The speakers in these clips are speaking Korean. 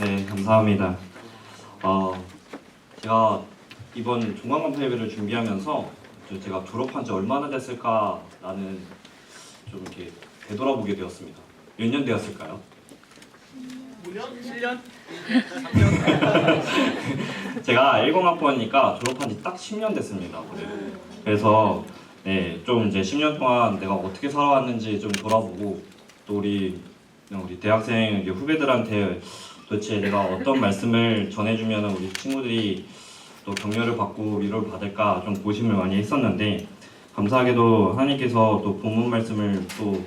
네, 감사합니다. 제가 이번 종강검사 예배를 준비하면서 제가 졸업한 지 얼마나 됐을까라는 좀 이렇게 되돌아보게 되었습니다. 몇 년 되었을까요? 5년? 7년? 제가 10학번이니까 졸업한 지 딱 10년 됐습니다. 올해. 그래서 네, 좀 이제 10년 동안 내가 어떻게 살아왔는지 좀 돌아보고 또 우리 대학생 후배들한테 도대체 내가 어떤 말씀을 전해주면 우리 친구들이 또 격려를 받고 위로를 받을까 좀 고심을 많이 했었는데, 감사하게도 하나님께서 또 본문 말씀을 또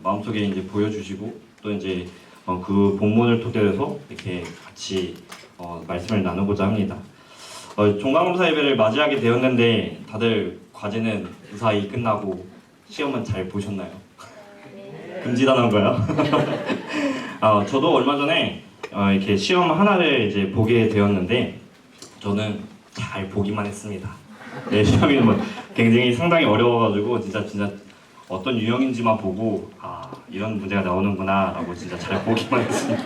마음속에 이제 보여주시고 또 이제 그 본문을 토대로 해서 이렇게 같이 말씀을 나누고자 합니다. 종강검사 예배를 맞이하게 되었는데 다들 과제는 무사히 끝나고 시험은 잘 보셨나요? 금지단한가요? 저도 얼마 전에 이렇게 시험 하나를 이제 보게 되었는데 저는 잘 보기만 했습니다. 네, 시험이 굉장히 상당히 어려워가지고 진짜 어떤 유형인지만 보고 이런 문제가 나오는구나라고 진짜 잘 보기만 했습니다.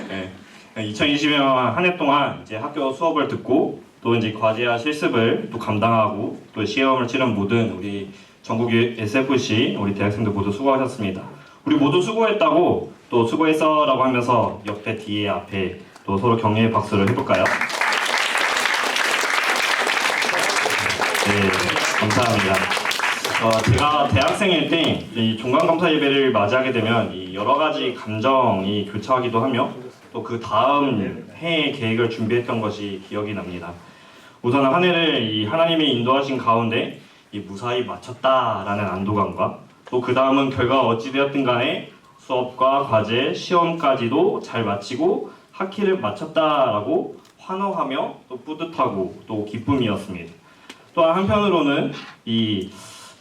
네. 2020년 한 해 동안 이제 학교 수업을 듣고 또 이제 과제와 실습을 또 감당하고 또 시험을 치른 모든 우리 전국 SFC 우리 대학생들 모두 수고하셨습니다. 우리 모두 수고했다고 또 수고했어라고 하면서 옆에 뒤에 앞에 또 서로 격려의 박수를 해볼까요? 네, 감사합니다. 제가 대학생일 때 이 종강검사 예배를 맞이하게 되면 이 여러 가지 감정이 교차하기도 하며 또 그 다음 해의 계획을 준비했던 것이 기억이 납니다. 우선 한 해를 이 하나님이 인도하신 가운데 이 무사히 마쳤다라는 안도감과 또 그 다음은 결과가 어찌 되었든 간에 수업과 과제, 시험까지도 잘 마치고 학기를 마쳤다라고 환호하며 또 뿌듯하고 또 기쁨이었습니다. 또한 한편으로는 이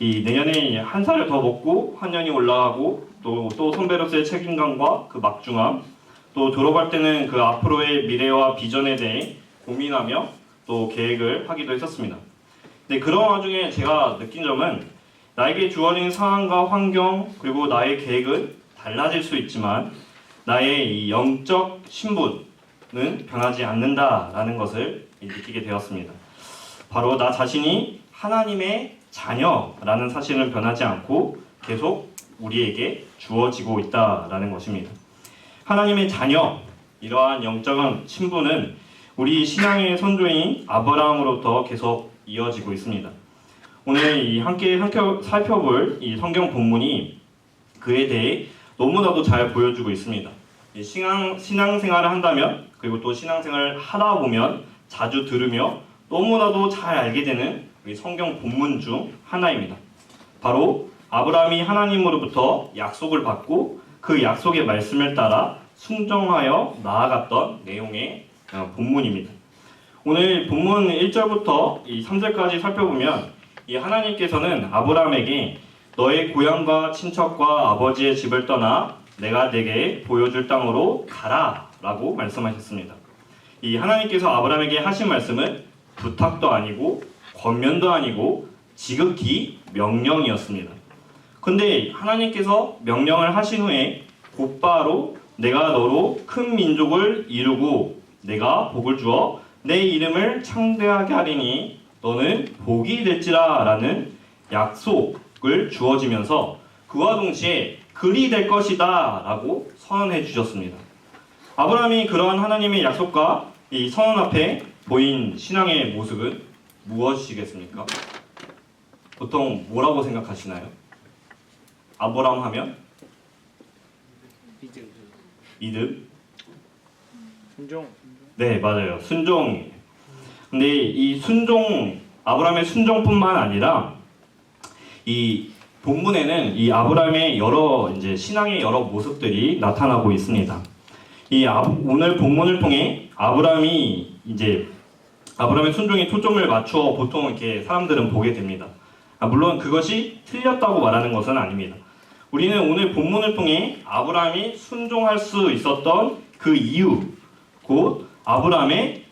내년에 한 살을 더 먹고 한 년이 올라가고 또 선배로서의 책임감과 그 막중함, 또 졸업할 때는 그 앞으로의 미래와 비전에 대해 고민하며 또 계획을 하기도 했었습니다. 근데 그런 와중에 제가 느낀 점은 나에게 주어진 상황과 환경 그리고 나의 계획은 달라질 수 있지만 나의 이 영적 신분은 변하지 않는다라는 것을 느끼게 되었습니다. 바로 나 자신이 하나님의 자녀라는 사실은 변하지 않고 계속 우리에게 주어지고 있다라는 것입니다. 하나님의 자녀, 이러한 영적 신분은 우리 신앙의 선조인 아브라함으로부터 계속 이어지고 있습니다. 오늘 함께 살펴볼 이 성경 본문이 그에 대해 너무나도 잘 보여주고 있습니다. 신앙생활을 한다면 그리고 또 신앙생활을 하다 보면 자주 들으며 너무나도 잘 알게 되는 우리 성경 본문 중 하나입니다. 바로 아브라함이 하나님으로부터 약속을 받고 그 약속의 말씀을 따라 순종하여 나아갔던 내용의 본문입니다. 오늘 본문 1절부터 3절까지 살펴보면 이 하나님께서는 아브라함에게 너의 고향과 친척과 아버지의 집을 떠나 내가 내게 보여줄 땅으로 가라 라고 말씀하셨습니다. 이 하나님께서 아브라함에게 하신 말씀은 부탁도 아니고 권면도 아니고 지극히 명령이었습니다. 근데 하나님께서 명령을 하신 후에 곧바로 내가 너로 큰 민족을 이루고 내가 복을 주어 내 이름을 창대하게 하리니 너는 복이 될지라 라는 약속을 주어지면서 그와 동시에 그리 될 것이다 라고 선언해 주셨습니다. 아브라함이 그러한 하나님의 약속과 이 선언 앞에 보인 신앙의 모습은 무엇이겠습니까? 보통 뭐라고 생각하시나요? 아브라함 하면? 믿음? 순종. 네, 맞아요. 순종이에요. 근데 이 아브라함의 순종뿐만 아니라 이 본문에는 이 아브라함의 이제 신앙의 여러 모습들이 나타나고 있습니다. 오늘 본문을 통해 아브라함의 순종에 초점을 맞추어 보통 이렇게 사람들은 보게 됩니다. 물론 그것이 틀렸다고 말하는 것은 아닙니다. 우리는 오늘 본문을 통해 아브라함이 순종할 수 있었던 그 이유, 곧 아브라함의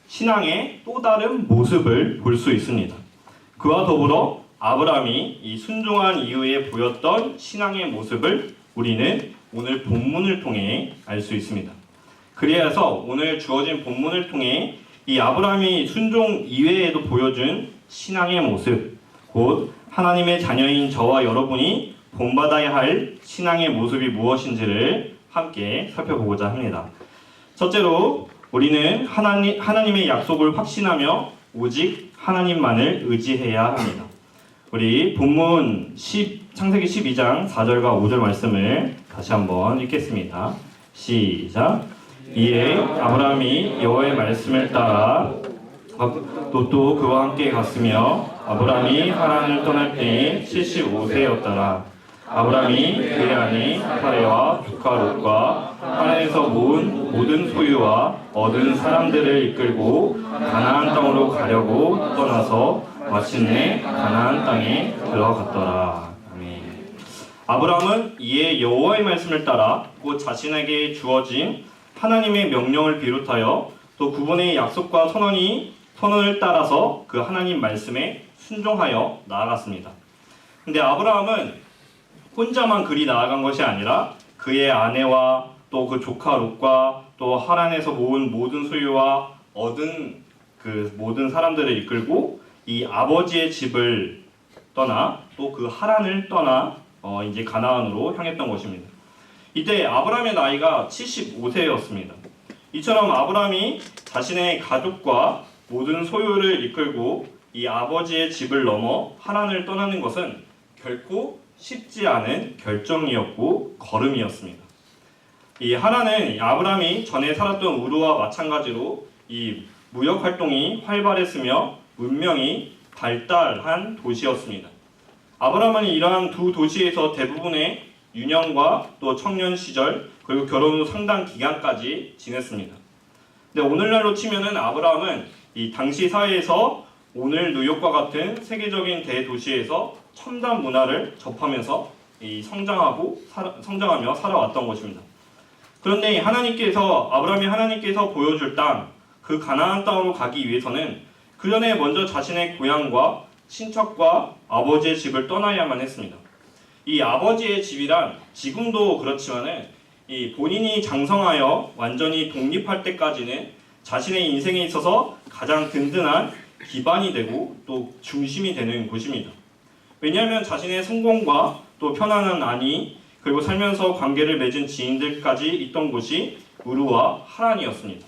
신앙의 또 다른 모습을 볼 수 있습니다. 그와 더불어 아브라함이 이 순종한 이후에 보였던 신앙의 모습을 우리는 오늘 본문을 통해 알 수 있습니다. 그리해서 오늘 주어진 본문을 통해 이 아브라함이 순종 이외에도 보여준 신앙의 모습, 곧 하나님의 자녀인 저와 여러분이 본받아야 할 신앙의 모습이 무엇인지를 함께 살펴보고자 합니다. 첫째로 우리는 하나님의 약속을 확신하며 오직 하나님만을 의지해야 합니다. 우리 본문 창세기 12장 4절과 5절 말씀을 다시 한번 읽겠습니다. 시작. 이에 아브라함이 여호와의 말씀을 따라 롯도 그와 함께 갔으며 아브라함이 하란을 떠날 때에 75세였더라. 아브라함이 그의 아내 사레와 조카 롯과 하란에서 모은 모든 소유와 얻은 사람들을 이끌고 가나안 땅으로 가려고 떠나서 마침내 가나안 땅에 들어갔더라. 아멘. 아브라함은 이에 여호와의 말씀을 따라 곧 자신에게 주어진 하나님의 명령을 비롯하여 또 그분의 약속과 선언을 따라서 그 하나님 말씀에 순종하여 나아갔습니다. 근데 아브라함은 혼자만 그리 나아간 것이 아니라 그의 아내와 또 그 조카 롯과 또 하란에서 모은 모든 소유와 얻은 그 모든 사람들을 이끌고 이 아버지의 집을 떠나 또 그 하란을 떠나 이제 가나안으로 향했던 것입니다. 이때 아브라함의 나이가 75세였습니다. 이처럼 아브라함이 자신의 가족과 모든 소유를 이끌고 이 아버지의 집을 넘어 하란을 떠나는 것은 결코 쉽지 않은 결정이었고 걸음이었습니다. 이 하란은 아브라함이 전에 살았던 우르와 마찬가지로 이 무역 활동이 활발했으며 문명이 발달한 도시였습니다. 아브라함은 이러한 두 도시에서 대부분의 유년과 또 청년 시절 그리고 결혼 후 상당 기간까지 지냈습니다. 근데 오늘날로 치면은 아브라함은 이 당시 사회에서 오늘 뉴욕과 같은 세계적인 대도시에서 첨단 문화를 접하면서 성장하며 살아왔던 것입니다. 그런데 아브라함이 하나님께서 보여줄 땅, 그 가나안 땅으로 가기 위해서는 그 전에 먼저 자신의 고향과 친척과 아버지의 집을 떠나야만 했습니다. 이 아버지의 집이란 지금도 그렇지만은 이 본인이 장성하여 완전히 독립할 때까지는 자신의 인생에 있어서 가장 든든한 기반이 되고 또 중심이 되는 곳입니다. 왜냐하면 자신의 성공과 또 편안한 아내 그리고 살면서 관계를 맺은 지인들까지 있던 곳이 우르와 하란이었습니다.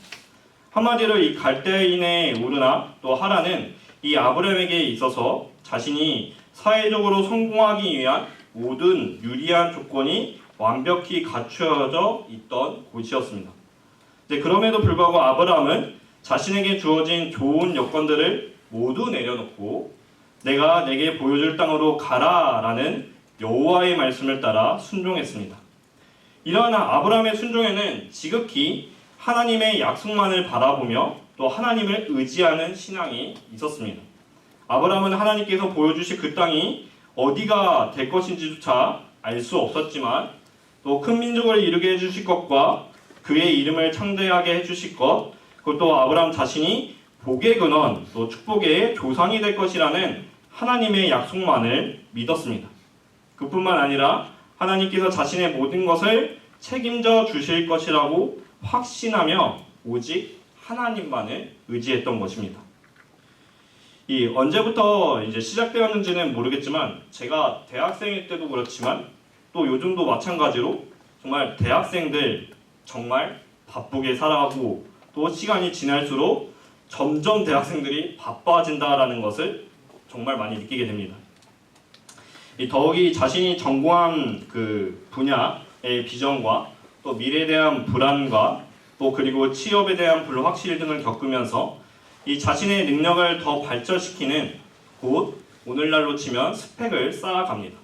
한마디로 이 갈대인의 우르나 또 하란은 이 아브라함에게 있어서 자신이 사회적으로 성공하기 위한 모든 유리한 조건이 완벽히 갖추어져 있던 곳이었습니다. 그럼에도 불구하고 아브라함은 자신에게 주어진 좋은 여건들을 모두 내려놓고 내가 내게 보여줄 땅으로 가라라는 여호와의 말씀을 따라 순종했습니다. 이러한 아브라함의 순종에는 지극히 하나님의 약속만을 바라보며 또 하나님을 의지하는 신앙이 있었습니다. 아브라함은 하나님께서 보여주실 그 땅이 어디가 될 것인지조차 알 수 없었지만 또 큰 민족을 이루게 해주실 것과 그의 이름을 창대하게 해주실 것, 그리고 또 아브라함 자신이 복의 근원, 또 축복의 조상이 될 것이라는 하나님의 약속만을 믿었습니다. 그뿐만 아니라 하나님께서 자신의 모든 것을 책임져 주실 것이라고 확신하며 오직 하나님만을 의지했던 것입니다. 이 언제부터 이제 시작되었는지는 모르겠지만 제가 대학생일 때도 그렇지만 또 요즘도 마찬가지로 정말 대학생들 정말 바쁘게 살아가고 또 시간이 지날수록 점점 대학생들이 바빠진다라는 것을 정말 많이 느끼게 됩니다. 더욱이 자신이 전공한 그 분야의 비전과 또 미래에 대한 불안과 또 그리고 취업에 대한 불확실 등을 겪으면서 이 자신의 능력을 더 발전시키는 곧 오늘날로 치면 스펙을 쌓아갑니다.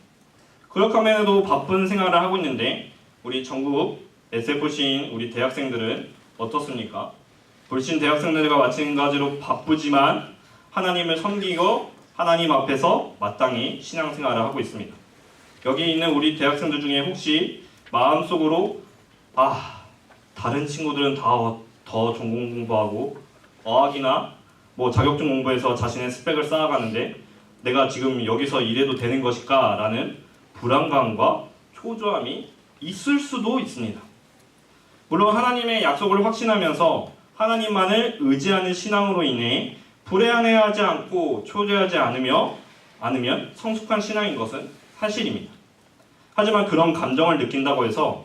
그렇게 하면서도 바쁜 생활을 하고 있는데 우리 전국 SFC인 우리 대학생들은 어떻습니까? 불신 대학생들과 마찬가지로 바쁘지만 하나님을 섬기고 하나님 앞에서 마땅히 신앙생활을 하고 있습니다. 여기 있는 우리 대학생들 중에 혹시 마음속으로 다른 친구들은 다 더 전공 공부하고 어학이나 뭐 자격증 공부해서 자신의 스펙을 쌓아가는데 내가 지금 여기서 일해도 되는 것일까? 라는 불안감과 초조함이 있을 수도 있습니다. 물론 하나님의 약속을 확신하면서 하나님만을 의지하는 신앙으로 인해 불행해하지 않고 초조하지 않으면 성숙한 신앙인 것은 사실입니다. 하지만 그런 감정을 느낀다고 해서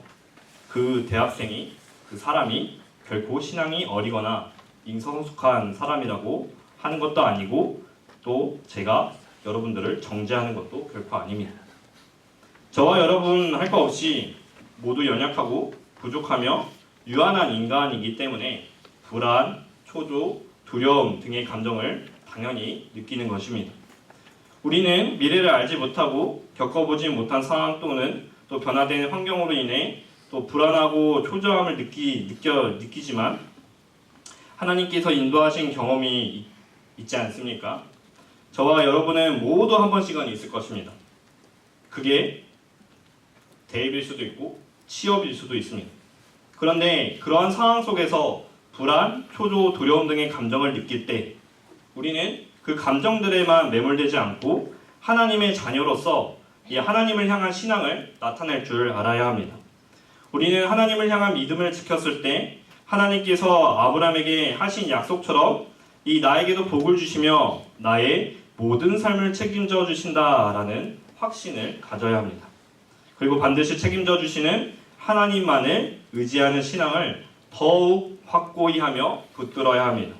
그 대학생이, 그 사람이 결코 신앙이 어리거나 인성숙한 사람이라고 하는 것도 아니고, 또 제가 여러분들을 정죄하는 것도 결코 아닙니다. 저와 여러분 할 것 없이 모두 연약하고 부족하며 유한한 인간이기 때문에 불안, 초조, 두려움 등의 감정을 당연히 느끼는 것입니다. 우리는 미래를 알지 못하고 겪어보지 못한 상황 또는 또 변화된 환경으로 인해 또 불안하고 초조함을 느끼지만 하나님께서 인도하신 경험이 있지 않습니까? 저와 여러분은 모두 한 번씩은 있을 것입니다. 그게 대입일 수도 있고 취업일 수도 있습니다. 그런데 그러한 상황 속에서 불안, 초조, 두려움 등의 감정을 느낄 때 우리는 그 감정들에만 매몰되지 않고 하나님의 자녀로서 이 하나님을 향한 신앙을 나타낼 줄 알아야 합니다. 우리는 하나님을 향한 믿음을 지켰을 때 하나님께서 아브라함에게 하신 약속처럼 이 나에게도 복을 주시며 나의 모든 삶을 책임져 주신다라는 확신을 가져야 합니다. 그리고 반드시 책임져 주시는 하나님만을 의지하는 신앙을 더욱 확고히 하며 붙들어야 합니다.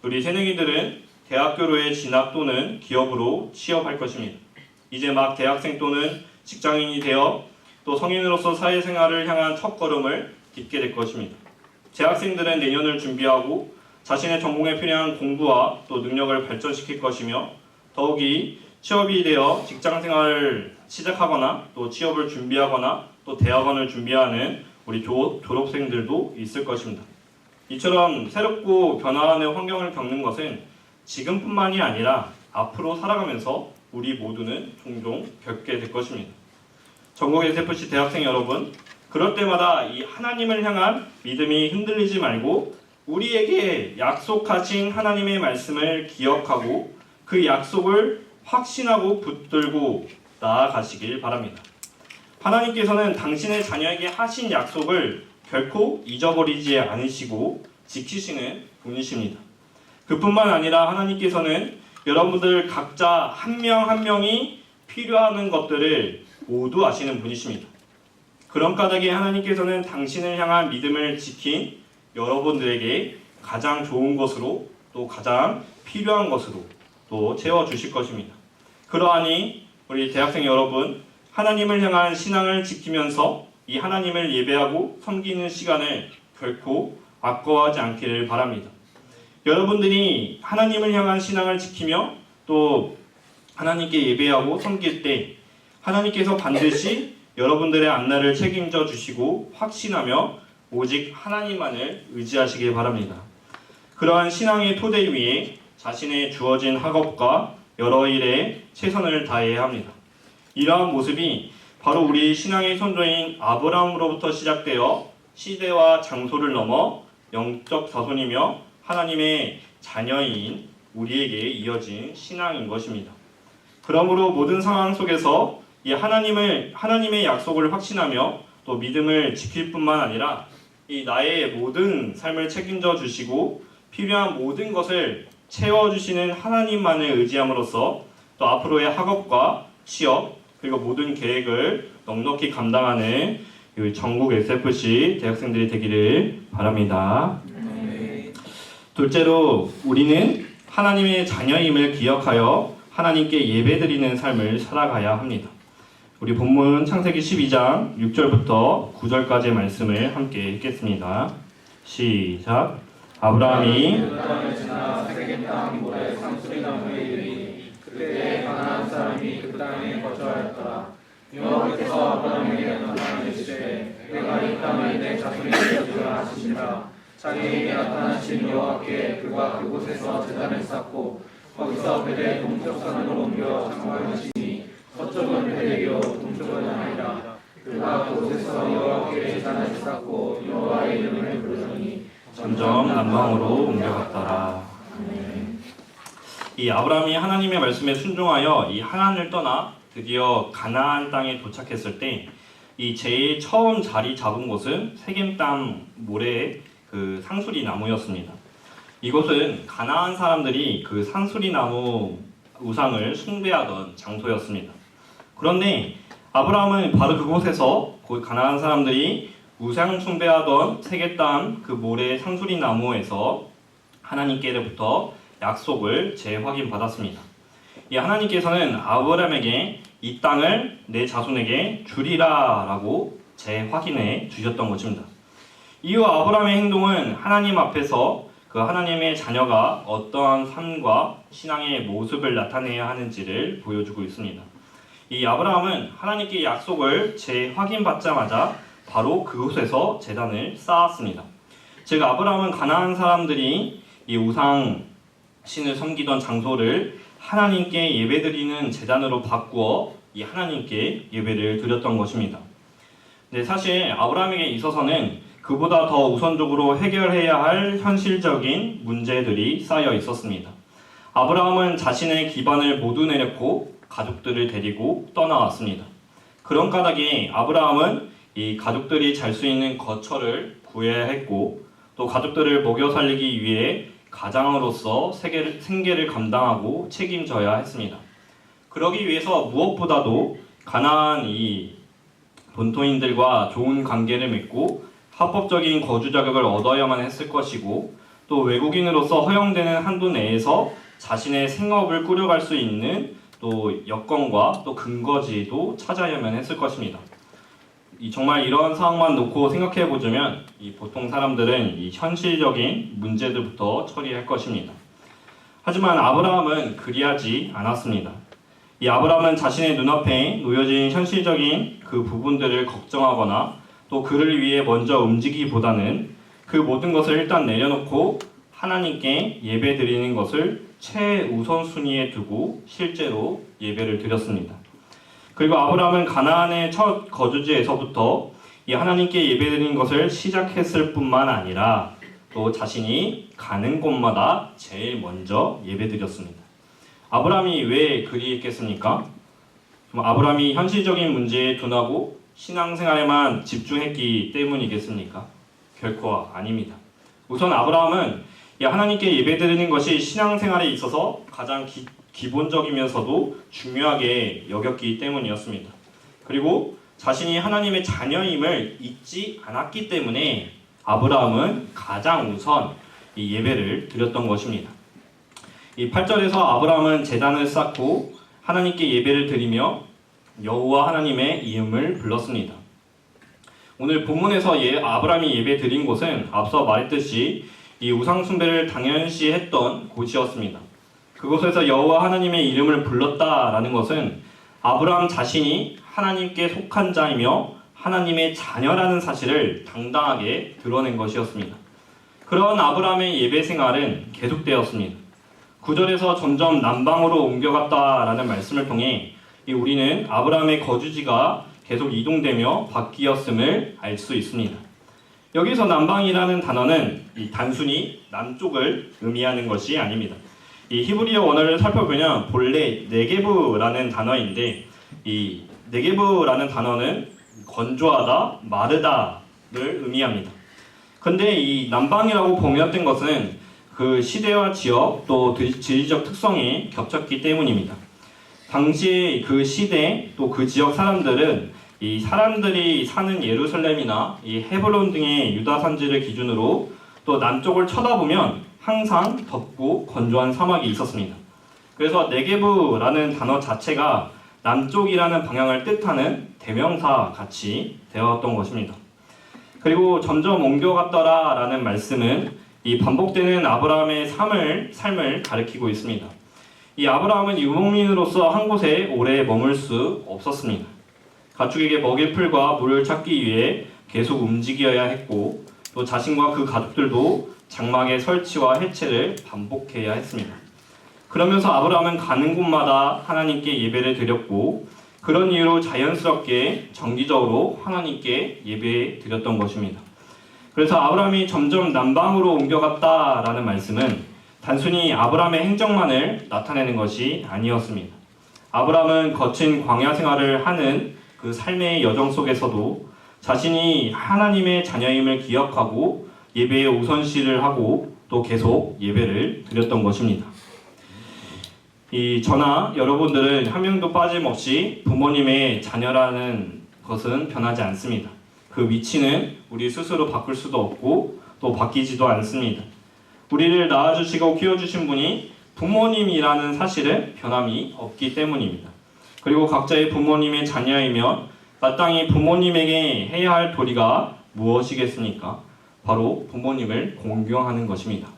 우리 새내기들은 대학교로의 진학 또는 기업으로 취업할 것입니다. 이제 막 대학생 또는 직장인이 되어 또 성인으로서 사회생활을 향한 첫걸음을 딛게 될 것입니다. 재학생들은 내년을 준비하고 자신의 전공에 필요한 공부와 또 능력을 발전시킬 것이며 더욱이 취업이 되어 직장생활을 시작하거나 또 취업을 준비하거나 또 대학원을 준비하는 우리 졸업생들도 있을 것입니다. 이처럼 새롭고 변화하는 환경을 겪는 것은 지금뿐만이 아니라 앞으로 살아가면서 우리 모두는 종종 겪게 될 것입니다. 전국 SFC 대학생 여러분, 그럴 때마다 이 하나님을 향한 믿음이 흔들리지 말고 우리에게 약속하신 하나님의 말씀을 기억하고 그 약속을 확신하고 붙들고 나아가시길 바랍니다. 하나님께서는 당신의 자녀에게 하신 약속을 결코 잊어버리지 않으시고 지키시는 분이십니다. 그뿐만 아니라 하나님께서는 여러분들 각자 한 명 한 명이 필요하는 것들을 모두 아시는 분이십니다. 그런 까닭에 하나님께서는 당신을 향한 믿음을 지킨 여러분들에게 가장 좋은 것으로 또 가장 필요한 것으로 또 채워주실 것입니다. 그러하니 우리 대학생 여러분, 하나님을 향한 신앙을 지키면서 이 하나님을 예배하고 섬기는 시간을 결코 아까워하지 않기를 바랍니다. 여러분들이 하나님을 향한 신앙을 지키며 또 하나님께 예배하고 섬길 때 하나님께서 반드시 여러분들의 앞날을 책임져 주시고 확신하며 오직 하나님만을 의지하시길 바랍니다. 그러한 신앙의 토대 위에 자신의 주어진 학업과 여러 일에 최선을 다해야 합니다. 이러한 모습이 바로 우리 신앙의 선조인 아브라함으로부터 시작되어 시대와 장소를 넘어 영적 자손이며 하나님의 자녀인 우리에게 이어진 신앙인 것입니다. 그러므로 모든 상황 속에서 이 하나님의 약속을 확신하며 또 믿음을 지킬 뿐만 아니라 이 나의 모든 삶을 책임져 주시고 필요한 모든 것을 채워주시는 하나님만을 의지함으로써 또 앞으로의 학업과 취업 그리고 모든 계획을 넉넉히 감당하는 전국 SFC 대학생들이 되기를 바랍니다. 둘째로 우리는 하나님의 자녀임을 기억하여 하나님께 예배드리는 삶을 살아가야 합니다. 우리 본문 창세기 12장 6절부터 9절까지의 말씀을 함께 읽겠습니다. 시작. 아브라함이 그때 가나안 사람이 그 땅에 거주하였더라. 여호와께서 아브라함에게 나타나시되 내가 이 땅에 내 자손이 되리라 하시니라. 자기에게 나타나신 여호와께 그가 그곳에서 제단을 쌓고 거기서 베델 동쪽 산으로 옮겨 장막을 지니 서쪽은 베델이요 동쪽은 아이라. 그가 그곳에서 여호와께 제단을 쌓고 여호와의 이름을 부르더니 점점 남방으로 옮겨갔더라. 이 아브라함이 하나님의 말씀에 순종하여 이 하란을 떠나 드디어 가나안 땅에 도착했을 때 이 제일 처음 자리 잡은 곳은 세겜 땅 모래의 그 상수리 나무였습니다. 이곳은 가나안 사람들이 그 상수리 나무 우상을 숭배하던 장소였습니다. 그런데 아브라함은 바로 그곳에서 가나안 사람들이 우상 숭배하던 세겜 땅 그 모래 상수리 나무에서 하나님께로부터 약속을 재확인받았습니다. 이 하나님께서는 아브라함에게 이 땅을 내 자손에게 주리라 라고 재확인해 주셨던 것입니다. 이후 아브라함의 행동은 하나님 앞에서 그 하나님의 자녀가 어떠한 삶과 신앙의 모습을 나타내야 하는지를 보여주고 있습니다. 이 아브라함은 하나님께 약속을 재확인받자마자 바로 그곳에서 제단을 쌓았습니다. 즉 아브라함은 가나안 사람들이 이 우상 신을 섬기던 장소를 하나님께 예배드리는 제단으로 바꾸어 이 하나님께 예배를 드렸던 것입니다. 근데 사실 아브라함에게 있어서는 그보다 더 우선적으로 해결해야 할 현실적인 문제들이 쌓여 있었습니다. 아브라함은 자신의 기반을 모두 내려놓고 가족들을 데리고 떠나왔습니다. 그런 까닭에 아브라함은 이 가족들이 잘 수 있는 거처를 구해야 했고 또 가족들을 먹여 살리기 위해 가장으로서 생계를 감당하고 책임져야 했습니다. 그러기 위해서 무엇보다도 가나안 이 본토인들과 좋은 관계를 맺고 합법적인 거주 자격을 얻어야만 했을 것이고 또 외국인으로서 허용되는 한도 내에서 자신의 생업을 꾸려갈 수 있는 또 여건과 또 근거지도 찾아야만 했을 것입니다. 정말 이런 상황만 놓고 생각해 보자면 이 보통 사람들은 이 현실적인 문제들부터 처리할 것입니다. 하지만 아브라함은 그리하지 않았습니다. 이 아브라함은 자신의 눈앞에 놓여진 현실적인 그 부분들을 걱정하거나 또 그를 위해 먼저 움직이기보다는 그 모든 것을 일단 내려놓고 하나님께 예배 드리는 것을 최우선순위에 두고 실제로 예배를 드렸습니다. 그리고 아브라함은 가나안의 첫 거주지에서부터 이 하나님께 예배드리는 것을 시작했을 뿐만 아니라 또 자신이 가는 곳마다 제일 먼저 예배드렸습니다. 아브라함이 왜 그리했겠습니까? 아브라함이 현실적인 문제에 둔하고 신앙생활에만 집중했기 때문이겠습니까? 결코 아닙니다. 우선 아브라함은 하나님께 예배드리는 것이 신앙생활에 있어서 가장 기본적이면서도 중요하게 여겼기 때문이었습니다. 그리고 자신이 하나님의 자녀임을 잊지 않았기 때문에 아브라함은 가장 우선 이 예배를 드렸던 것입니다. 이 8절에서 아브라함은 제단을 쌓고 하나님께 예배를 드리며 여호와 하나님의 이름을 불렀습니다. 오늘 본문에서 아브라함이 예배 드린 곳은 앞서 말했듯이 이 우상 숭배를 당연시 했던 곳이었습니다. 그곳에서 여호와 하나님의 이름을 불렀다라는 것은 아브라함 자신이 하나님께 속한 자이며 하나님의 자녀라는 사실을 당당하게 드러낸 것이었습니다. 그런 아브라함의 예배 생활은 계속되었습니다. 9절에서 점점 남방으로 옮겨갔다라는 말씀을 통해 우리는 아브라함의 거주지가 계속 이동되며 바뀌었음을 알 수 있습니다. 여기서 남방이라는 단어는 단순히 남쪽을 의미하는 것이 아닙니다. 이 히브리어 원어를 살펴보면 본래 네게브라는 단어인데 이 네게브라는 단어는 건조하다, 마르다를 의미합니다. 근데 이 남방이라고 번역된 것은 그 시대와 지역 또 지리적 특성이 겹쳤기 때문입니다. 당시 그 시대 또 그 지역 사람들은 이 사람들이 사는 예루살렘이나 이 헤브론 등의 유다 산지를 기준으로 또 남쪽을 쳐다보면 항상 덥고 건조한 사막이 있었습니다. 그래서 네게브라는 단어 자체가 남쪽이라는 방향을 뜻하는 대명사 같이 되었던 것입니다. 그리고 점점 옮겨갔더라라는 말씀은 이 반복되는 아브라함의 삶을 가리키고 있습니다. 이 아브라함은 유목민으로서 한 곳에 오래 머물 수 없었습니다. 가축에게 먹일 풀과 물을 찾기 위해 계속 움직여야 했고 또 자신과 그 가족들도 장막의 설치와 해체를 반복해야 했습니다. 그러면서 아브라함은 가는 곳마다 하나님께 예배를 드렸고 그런 이유로 자연스럽게 정기적으로 하나님께 예배 드렸던 것입니다. 그래서 아브라함이 점점 남방으로 옮겨갔다라는 말씀은 단순히 아브라함의 행적만을 나타내는 것이 아니었습니다. 아브라함은 거친 광야 생활을 하는 그 삶의 여정 속에서도 자신이 하나님의 자녀임을 기억하고 예배에 우선시를 하고 또 계속 예배를 드렸던 것입니다. 저나 여러분들은 한 명도 빠짐없이 부모님의 자녀라는 것은 변하지 않습니다. 그 위치는 우리 스스로 바꿀 수도 없고 또 바뀌지도 않습니다. 우리를 낳아주시고 키워주신 분이 부모님이라는 사실은 변함이 없기 때문입니다. 그리고 각자의 부모님의 자녀이면 마땅히 부모님에게 해야 할 도리가 무엇이겠습니까? 바로 부모님을 공경하는 것입니다.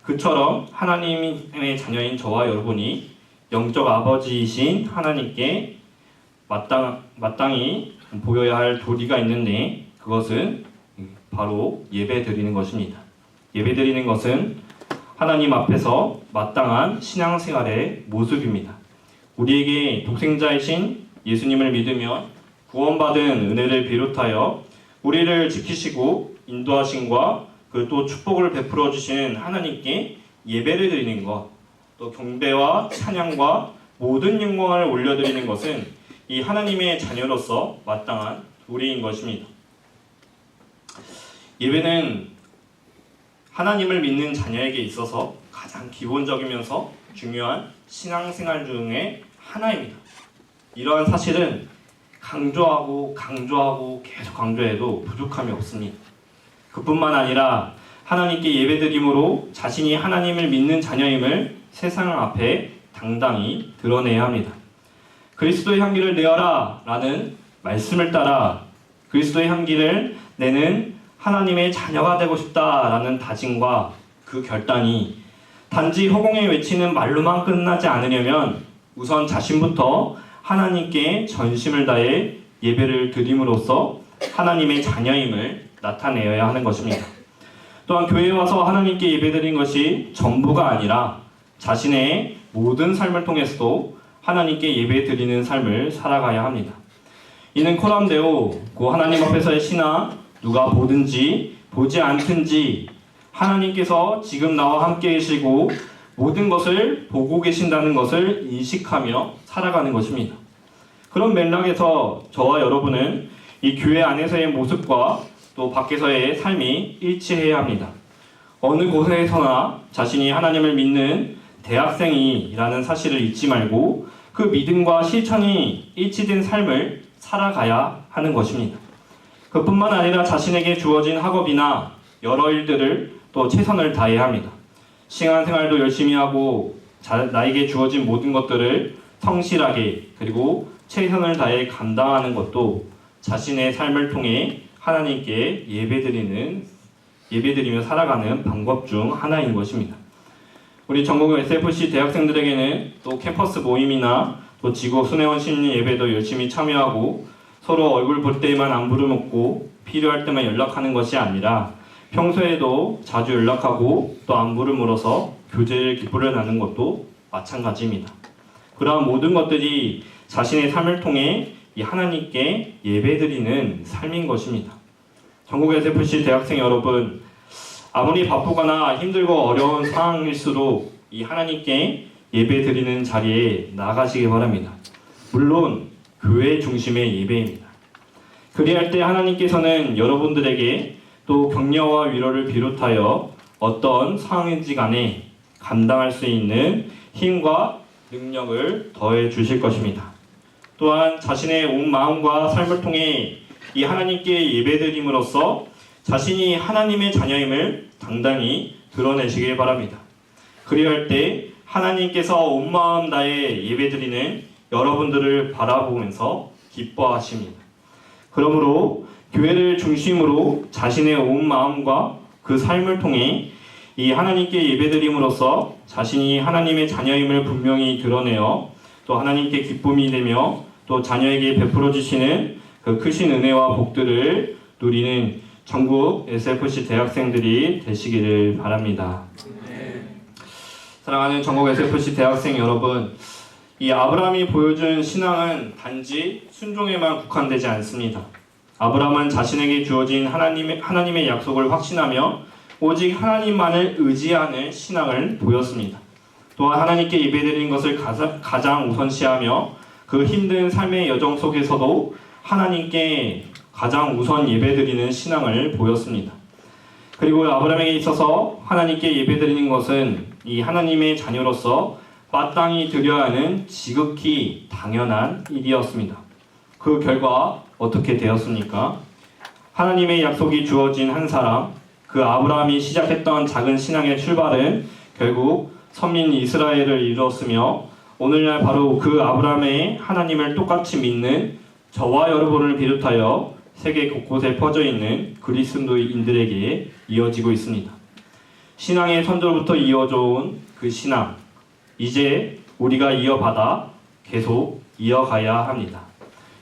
그처럼 하나님의 자녀인 저와 여러분이 영적 아버지이신 하나님께 마땅히 보여야 할 도리가 있는데 그것은 바로 예배 드리는 것입니다. 예배 드리는 것은 하나님 앞에서 마땅한 신앙생활의 모습입니다. 우리에게 독생자이신 예수님을 믿으면 구원받은 은혜를 비롯하여 우리를 지키시고 인도하심과 그 또 축복을 베풀어 주시는 하나님께 예배를 드리는 것, 또 경배와 찬양과 모든 영광을 올려드리는 것은 이 하나님의 자녀로서 마땅한 도리인 것입니다. 예배는 하나님을 믿는 자녀에게 있어서 가장 기본적이면서 중요한 신앙생활 중에 하나입니다. 이러한 사실은 강조하고 계속 강조해도 부족함이 없습니다. 그뿐만 아니라 하나님께 예배드림으로 자신이 하나님을 믿는 자녀임을 세상 앞에 당당히 드러내야 합니다. 그리스도의 향기를 내어라 라는 말씀을 따라 그리스도의 향기를 내는 하나님의 자녀가 되고 싶다라는 다짐과 그 결단이 단지 허공에 외치는 말로만 끝나지 않으려면 우선 자신부터 하나님께 전심을 다해 예배를 드림으로써 하나님의 자녀임을 나타내어야 하는 것입니다. 또한 교회에 와서 하나님께 예배드린 것이 전부가 아니라 자신의 모든 삶을 통해서도 하나님께 예배드리는 삶을 살아가야 합니다. 이는 코람데오 고 하나님 앞에서의 신앙 누가 보든지 보지 않든지 하나님께서 지금 나와 함께 계시고 모든 것을 보고 계신다는 것을 인식하며 살아가는 것입니다. 그런 맥락에서 저와 여러분은 이 교회 안에서의 모습과 또 밖에서의 삶이 일치해야 합니다. 어느 곳에서나 자신이 하나님을 믿는 대학생이라는 사실을 잊지 말고 그 믿음과 실천이 일치된 삶을 살아가야 하는 것입니다. 그뿐만 아니라 자신에게 주어진 학업이나 여러 일들을 또 최선을 다해야 합니다. 신앙생활도 열심히 하고 나에게 주어진 모든 것들을 성실하게 그리고 최선을 다해 감당하는 것도 자신의 삶을 통해 하나님께 예배드리며 살아가는 방법 중 하나인 것입니다. 우리 전국 SFC 대학생들에게는 또 캠퍼스 모임이나 또 지구 순회원 심리 예배도 열심히 참여하고 서로 얼굴 볼 때만 안부를 묻고 필요할 때만 연락하는 것이 아니라 평소에도 자주 연락하고 또 안부를 물어서 교제의 기쁨을 나누는 것도 마찬가지입니다. 그러한 모든 것들이 자신의 삶을 통해 이 하나님께 예배드리는 삶인 것입니다. 전국 SFC 대학생 여러분, 아무리 바쁘거나 힘들고 어려운 상황일수록 이 하나님께 예배드리는 자리에 나가시기 바랍니다. 물론 교회 중심의 예배입니다. 그리할 때 하나님께서는 여러분들에게 또 격려와 위로를 비롯하여 어떤 상황인지 간에 감당할 수 있는 힘과 능력을 더해 주실 것입니다. 또한 자신의 온 마음과 삶을 통해 이 하나님께 예배드림으로써 자신이 하나님의 자녀임을 당당히 드러내시길 바랍니다. 그리할 때 하나님께서 온 마음 다해 예배드리는 여러분들을 바라보면서 기뻐하십니다. 그러므로 교회를 중심으로 자신의 온 마음과 그 삶을 통해 이 하나님께 예배드림으로써 자신이 하나님의 자녀임을 분명히 드러내어 또 하나님께 기쁨이 되며 또 자녀에게 베풀어 주시는 그 크신 은혜와 복들을 누리는 전국 SFC 대학생들이 되시기를 바랍니다. 사랑하는 전국 SFC 대학생 여러분, 이 아브라함이 보여준 신앙은 단지 순종에만 국한되지 않습니다. 아브라함은 자신에게 주어진 하나님의 약속을 확신하며 오직 하나님만을 의지하는 신앙을 보였습니다. 또한 하나님께 예배드리는 것을 가장 우선시하며 그 힘든 삶의 여정 속에서도 하나님께 가장 우선 예배드리는 신앙을 보였습니다. 그리고 아브라함에게 있어서 하나님께 예배드리는 것은 이 하나님의 자녀로서 마땅히 드려야 하는 지극히 당연한 일이었습니다. 그 결과 어떻게 되었습니까? 하나님의 약속이 주어진 한 사람, 그 아브라함이 시작했던 작은 신앙의 출발은 결국 선민 이스라엘을 이루었으며 오늘날 바로 그 아브라함의 하나님을 똑같이 믿는 저와 여러분을 비롯하여 세계 곳곳에 퍼져 있는 그리스도인들에게 이어지고 있습니다. 신앙의 선조로부터 이어져 온 그 신앙, 이제 우리가 이어받아 계속 이어가야 합니다.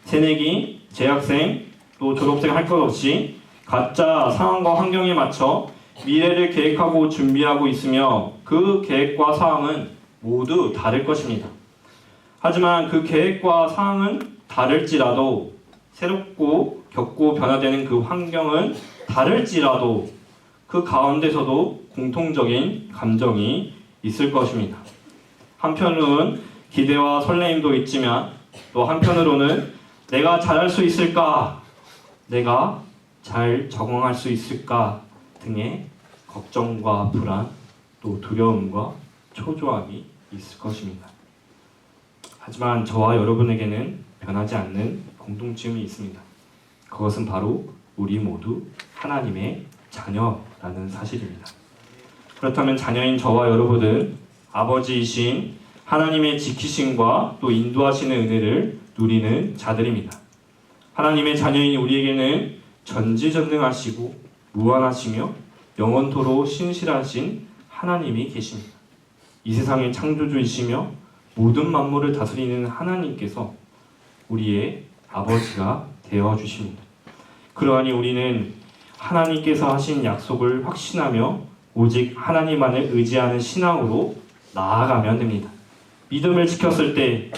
새내기, 재학생, 또 졸업생 할 것 없이 각자 상황과 환경에 맞춰 미래를 계획하고 준비하고 있으며 그 계획과 사항은 모두 다를 것입니다. 하지만 그 계획과 사항은 다를지라도 새롭고 겪고 변화되는 그 환경은 다를지라도 그 가운데서도 공통적인 감정이 있을 것입니다. 한편으로는 기대와 설레임도 있지만 또 한편으로는 내가 잘할 수 있을까? 내가 잘 적응할 수 있을까? 등의 걱정과 불안, 또 두려움과 초조함이 있을 것입니다. 하지만 저와 여러분에게는 변하지 않는 공통점이 있습니다. 그것은 바로 우리 모두 하나님의 자녀라는 사실입니다. 그렇다면 자녀인 저와 여러분은 아버지이신 하나님의 지키심과 또 인도하시는 은혜를 누리는 자들입니다. 하나님의 자녀인 우리에게는 전지전능하시고 무한하시며 영원토록 신실하신 하나님이 계십니다. 이 세상의 창조주이시며 모든 만물을 다스리는 하나님께서 우리의 아버지가 되어주십니다. 그러하니 우리는 하나님께서 하신 약속을 확신하며 오직 하나님만을 의지하는 신앙으로 나아가면 됩니다. 믿음을 지켰을 때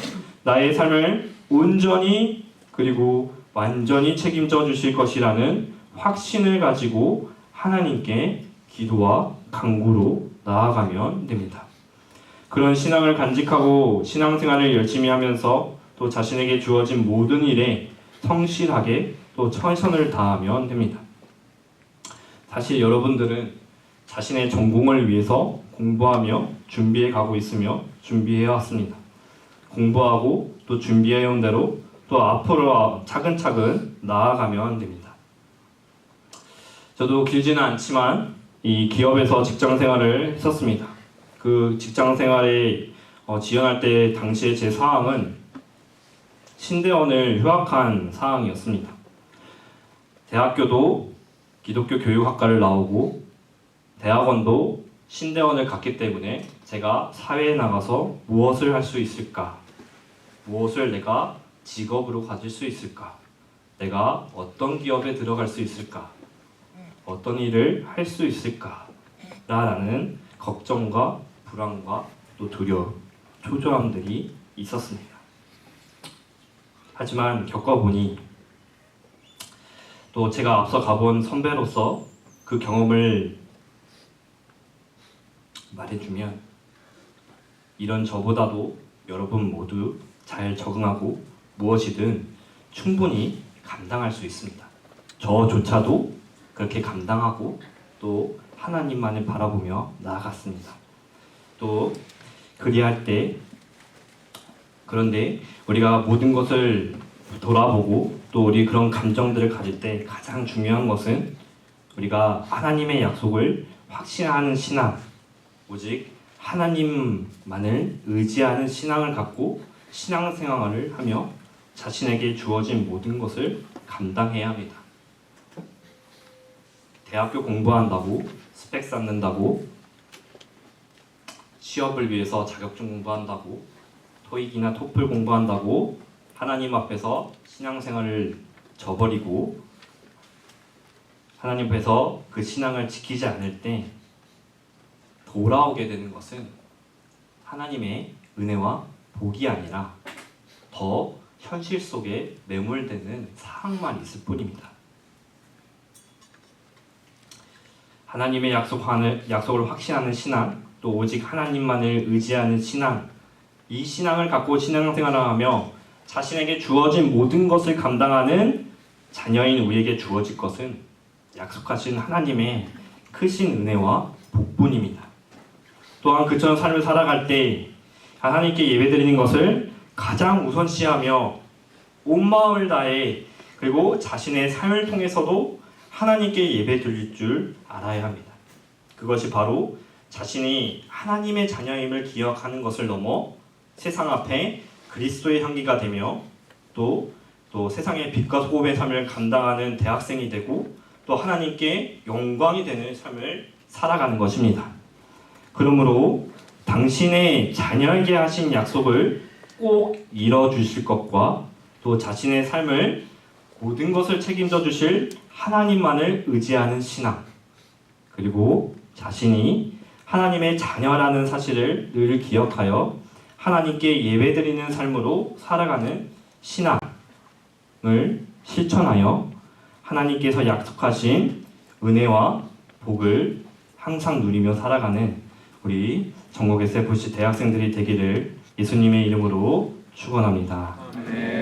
나의 삶을 온전히 그리고 완전히 책임져 주실 것이라는 확신을 가지고 하나님께 기도와 간구로 나아가면 됩니다. 그런 신앙을 간직하고 신앙생활을 열심히 하면서 또 자신에게 주어진 모든 일에 성실하게 또 최선을 다하면 됩니다. 사실 여러분들은 자신의 전공을 위해서 공부하며 준비해 가고 있으며 준비해 왔습니다. 공부하고 또 준비해 온 대로 또 앞으로 차근차근 나아가면 됩니다. 저도 길지는 않지만 이 기업에서 직장 생활을 했었습니다. 그 직장 생활에 지원할 때 당시에 제 사항은 신대원을 휴학한 사항이었습니다. 대학교도 기독교 교육학과를 나오고 대학원도 신대원을 갔기 때문에 제가 사회에 나가서 무엇을 할 수 있을까? 무엇을 내가 직업으로 가질 수 있을까? 내가 어떤 기업에 들어갈 수 있을까? 어떤 일을 할 수 있을까? 라는 걱정과 불안과 또 두려움, 초조함들이 있었습니다. 하지만 겪어보니 또 제가 앞서 가본 선배로서 그 경험을 말해주면 이런 저보다도 여러분 모두 잘 적응하고 무엇이든 충분히 감당할 수 있습니다. 저조차도 그렇게 감당하고 또 하나님만을 바라보며 나아갔습니다. 또 그리할 때 그런데 우리가 모든 것을 돌아보고 또 우리 그런 감정들을 가질 때 가장 중요한 것은 우리가 하나님의 약속을 확신하는 신앙, 오직 하나님만을 의지하는 신앙을 갖고 신앙생활을 하며 자신에게 주어진 모든 것을 감당해야 합니다. 대학교 공부한다고 스펙 쌓는다고 취업을 위해서 자격증 공부한다고 토익이나 토플 공부한다고 하나님 앞에서 신앙생활을 저버리고 하나님 앞에서 그 신앙을 지키지 않을 때 돌아오게 되는 것은 하나님의 은혜와 복이 아니라 더 현실 속에 매몰되는 사항만 있을 뿐입니다. 하나님의 약속을 확신하는 신앙, 또 오직 하나님만을 의지하는 신앙, 이 신앙을 갖고 신앙생활을 하며 자신에게 주어진 모든 것을 감당하는 자녀인 우리에게 주어질 것은 약속하신 하나님의 크신 은혜와 복분입니다. 또한 그처럼 삶을 살아갈 때 하나님께 예배드리는 것을 가장 우선시하며 온 마음을 다해 그리고 자신의 삶을 통해서도 하나님께 예배드릴 줄 알아야 합니다. 그것이 바로 자신이 하나님의 자녀임을 기억하는 것을 넘어 세상 앞에 그리스도의 향기가 되며 또 세상의 빛과 소금의 삶을 감당하는 대학생이 되고 또 하나님께 영광이 되는 삶을 살아가는 것입니다. 그러므로 당신의 자녀에게 하신 약속을 꼭 이뤄주실 것과 또 자신의 삶을 모든 것을 책임져 주실 하나님만을 의지하는 신앙, 그리고 자신이 하나님의 자녀라는 사실을 늘 기억하여 하나님께 예배드리는 삶으로 살아가는 신앙을 실천하여 하나님께서 약속하신 은혜와 복을 항상 누리며 살아가는 우리 전국의 세포시 대학생들이 되기를 예수님의 이름으로 축원합니다. 네.